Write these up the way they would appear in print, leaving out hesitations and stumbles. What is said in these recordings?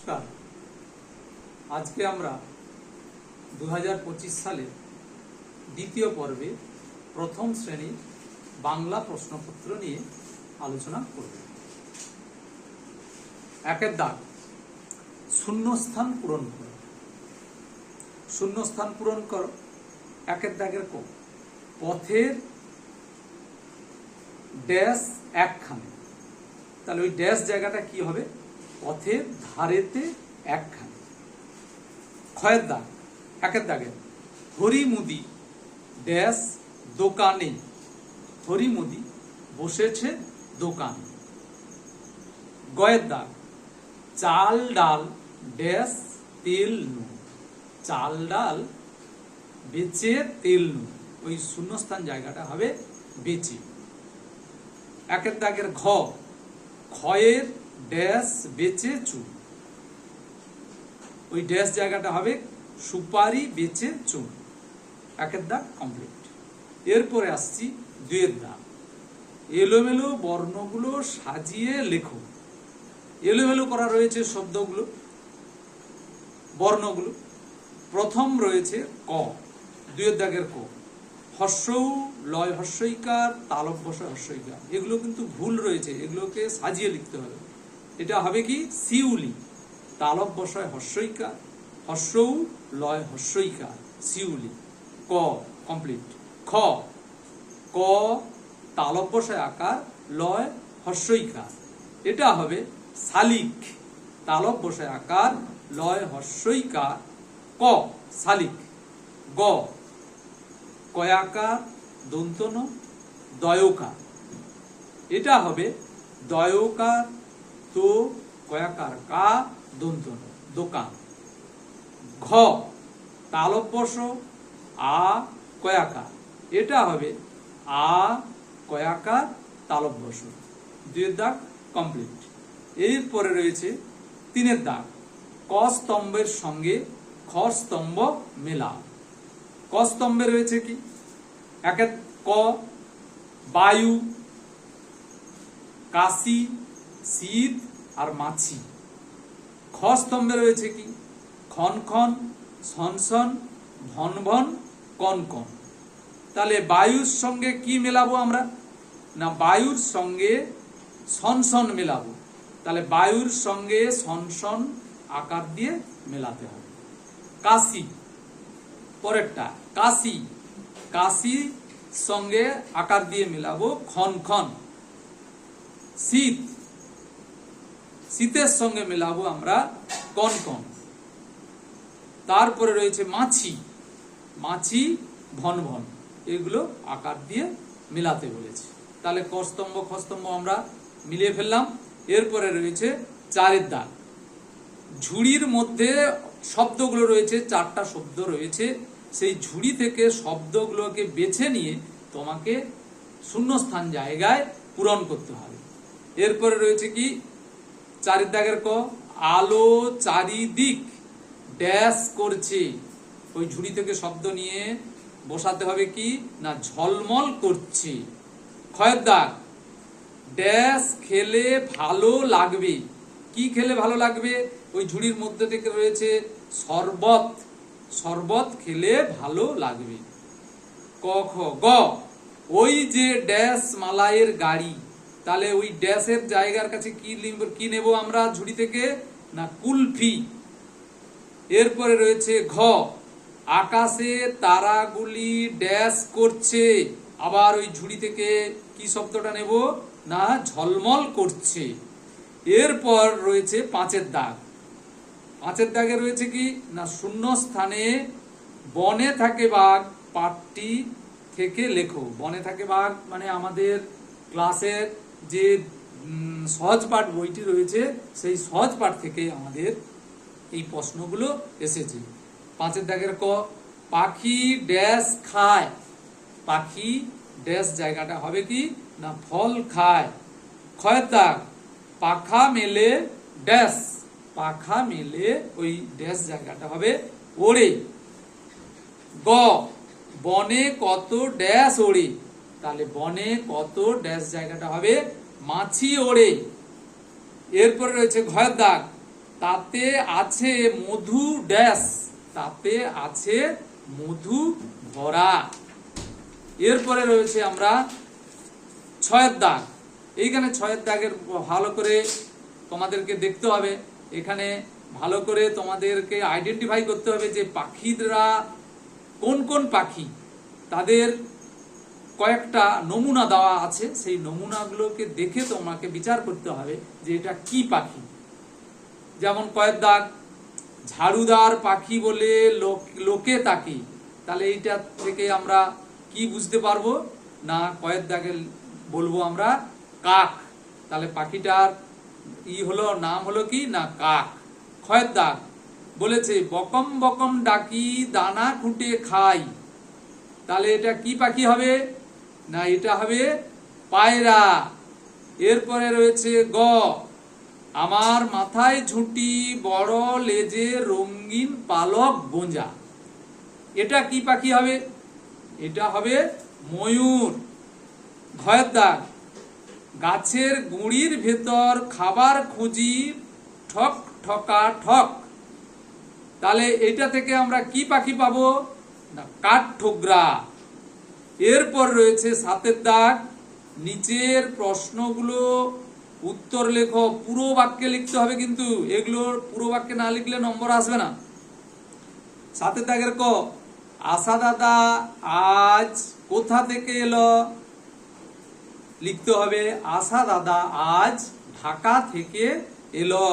নমস্কার। আজকে আমরা 2025 সালের দ্বিতীয় পর্বে প্রথম শ্রেণীর বাংলা প্রশ্নপত্র নিয়ে আলোচনা করব। একের দাগ, শূন্যস্থান পূরণ করো। শূন্যস্থান পূরণ করো। একের দাগের ক, পথের ড্যাশ একখানে। তাহলে ওই ড্যাশ জায়গাটা কি হবে? পথের ধারেতে একখানে। ক্ষয়ের দাগ, একের দাগে, হরিমুদি ড্যাশ দোকানে। হরিমুদি বসেছে দোকানে। গয়ের দাগ, চাল ডাল ড্যাশ তেল নুন। চাল ডাল বেচে তেল নুন, ওই শূন্যস্থান জায়গাটা হবে বেচে। একের দাগের ঘ, ক্ষয়ের ড্যাশ বেচে চুন। ওই ড্যাশ জায়গাটা হবে সুপারি বেচে চুন। একের দাগ কমপ্লিট। এরপরে আসছি দুইয়ের দাগ, এলোমেলো বর্ণগুলো সাজিয়ে লেখো। এলোমেলো করা রয়েছে শব্দগুলো, বর্ণগুলো। প্রথম রয়েছে ক, দুইয়ের দাগের ক, হর্ষৌ লয় হর্ষইকার তালব বসয় হর্ষইকার। এগুলো কিন্তু ভুল রয়েছে, এগুলোকে সাজিয়ে লিখতে হবে। এটা হবে কি শিউলি, তালব বসয় হর্ষইকার, হর্ষৌ লয় হর্ষইকার, শিউলি। ক কমপ্লিট। খ, ক তালব বসয় আকার লয় হর্ষইকার, এটা হবে শালিক, তালব বসয় আকার লয় হর্ষইকার, ক শালিক। গ, কয়াকার দন্তন দয়কার, এটা হবে দয়কার তো কয়াকার কা দন্তন দোকান। ঘ, তালব্যস আ কয়াকার, এটা হবে আ কয়াকার তালব্যস। দুইয়ের দাগ কমপ্লিট। এরপরে রয়েছে তিনের দাগ, ক স্তম্ভের সঙ্গে খ স্তম্ভ মেলা। ক স্তম্ভে রয়েছে কি? একের ক, বায়ু, কাশি, শীত আর মাছি। খ স্তম্ভে রয়েছে কি? খন খন, সনসন, ভন ভন, কন কন। তাহলে বায়ুর সঙ্গে কি মেলাবো আমরা? না, বায়ুর সঙ্গে সনসন মেলাবো। তাহলে বায়ুর সঙ্গে সনসন আকার দিয়ে মেলাতে হবে। কাশি, পরেরটা কাশি, কাশি সঙ্গে আকার দিয়ে মেলাবো খন খন। শীত, শীতের সঙ্গে মেলাবো আমরা কন কন। তারপরে রয়েছে মাছি, মাছি ভন ভন, এগুলো আকার দিয়ে মেলাতে বলেছে। তাহলে ক স্তম্ভ খ স্তম্ভ আমরা মিলিয়ে ফেললাম। এরপরে রয়েছে চারের দাগ, ঝুড়ির মধ্যে শব্দগুলো রয়েছে, চারটা শব্দ রয়েছে। সেই ঝুড়ি থেকে শব্দগুলোকে বেছে নিয়ে তোমাকে শূন্যস্থান জায়গায় পূরণ করতে হবে। এরপরে রয়েছে কি? চারের দাগের ক, আলো চারিদিক ড্যাশ করছে। ওই ঝুড়ি থেকে শব্দ নিয়ে বসাতে হবে কি? না, ঝলমল করছে। ক্ষয়ের দাগ, ড্যাশ খেলে ভালো লাগবে। কি খেলে ভালো লাগবে? ওই ঝুড়ির মধ্যে থেকে রয়েছে শরবত, শরবত খেলে ভালো লাগবে। ক খ, গ, ওই যে ড্যাশ মালাইয়ের গাড়ি। তাহলে ওই ড্যাশের জায়গার কাছে কি নেব আমরা ঝুড়ি থেকে? না, কুলফি। এরপরে রয়েছে ঘ, আকাশে তারাগুলি ড্যাশ করছে। আবার ওই ঝুড়ি থেকে কি শব্দটা নেব? না, ঝলমল করছে। এরপর রয়েছে পাঁচের দাগ। পাঁচের দাগে রয়েছে কি? না, শূন্য স্থানে বনে থাকে বাঘ পাঠটি থেকে লেখো। বনে থাকে বাঘ মানে আমাদের ক্লাসের যে সহজ পাঠ বইটি রয়েছে, সেই সহজ পাঠ থেকে আমাদের এই প্রশ্নগুলো এসেছে। পাঁচের দাগের ক, পাখি ড্যাশ খায়। পাখি ড্যাশ জায়গাটা হবে কি? না, ফল খায়। ক্ষয়ের দাগ, পাখা মেলে ড্যাশ। পাখা মেলে ওই ড্যাশ জায়গাটা হবে ওড়ে। গ, বনে কত ড্যাশ ওড়ে। তাহলে বনে কত ড্যাশ জায়গাটা হবে মাছি ওড়ে। এরপরে রয়েছে ঘয়ের দাগ, তাতে আছে মধু ড্যাশ, তাতে আছে মধু ভরা। এরপরে রয়েছে আমরা 6 দাগ। এইখানে 6 দাগের ভালো করে তোমাদেরকে দেখতে হবে, এখানে ভালো করে তোমাদেরকে আইডেন্টিফাই করতে হবে যে পাখিরা কোন কোন পাখি, তাদের কয়েকটা নমুনা দেওয়া আছে, সেই নমুনাগুলোকে দেখে তোমাকে বিচার করতে হবে যে এটা কি পাখি। যেমন কয়েক দাগ, ঝাড়ুদার পাখি বলে লোকে তাকে, তাহলে এইটা থেকে আমরা কি বুঝতে পারবো না, কয়েক দাগে বলবো আমরা কাক, তাহলে পাখিটার হলো নাম হলো কি না কাক। কয়েক দাগ বলেছে বকম বকম ডাকি দানা খুঁটে খাই, তাহলে এটা কি পাখি হবে না, এটা হবে পায়রা। এরপরে রয়েছে গ, আমার মাথায় ঝুঁটি বড় লেজে রঙিন পালক গোঁজা, এটা কি পাখি হবে, এটা হবে ময়ূর। ঘয়ের দাগ, গাছের গুঁড়ির ভেতর খাবার খুঁজি ঠক ঠকা ঠক, তাহলে এটা থেকে আমরা কি পাখি পাবো না কাঠঠোকরা। এরপর রয়েছে 7 দাগ, নিচের প্রশ্নগুলো উত্তর লেখো, পুরো বাক্যে লিখতে হবে কিন্তু, এগুলো পুরো বাক্যে না লিখলে নম্বর আসবে না। 7 দাগের ক, আশা দাদা আজ কোথা থেকে এলো, লিখতে হবে আশা দাদা আজ ঢাকা থেকে এলো।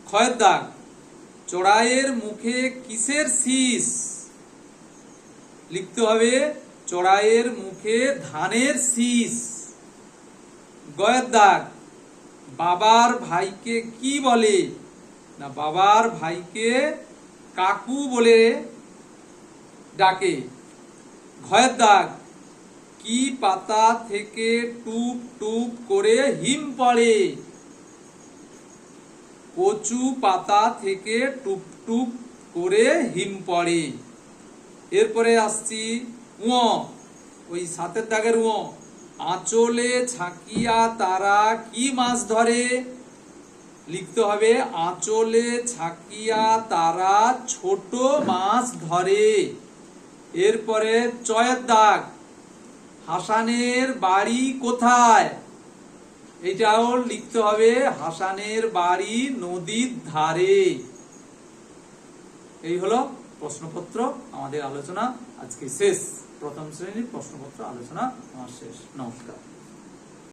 ক্ষয়ের দাগ, চড়াইয়ের মুখে কিসের শীষ, লিখতে হবে চড়াইয়ের মুখে ধানের শীষ। গয়ের দাগ, বাবার ভাইকে কি বলে না, বাবার ভাইকে কাকু বলে ডাকে। ঘয়ের দাগ, কি পাতা থেকে টুপ টুপ করে হিম পড়ে, কচু পাতা থেকে টুপ টুপ করে হিম পড়ে। এরপরে আসছি ওই 7 দাগের আঁচলে ছাকিয়া তারা কি মাছ ধরে, লিখতে হবে আঁচলে ছাকিয়া তারা ছোট মাছ ধরে। এরপরে 6 দাগ, হাসানের বাড়ি কোথায়, এটাও লিখতে হবে হাসানের বাড়ি নদীর ধারে। এই হলো প্রশ্নপত্র, আমাদের আলোচনা আজকে শেষ। প্রথম শ্রেণীর প্রশ্নপত্র আলোচনা আমার শেষ। নমস্কার।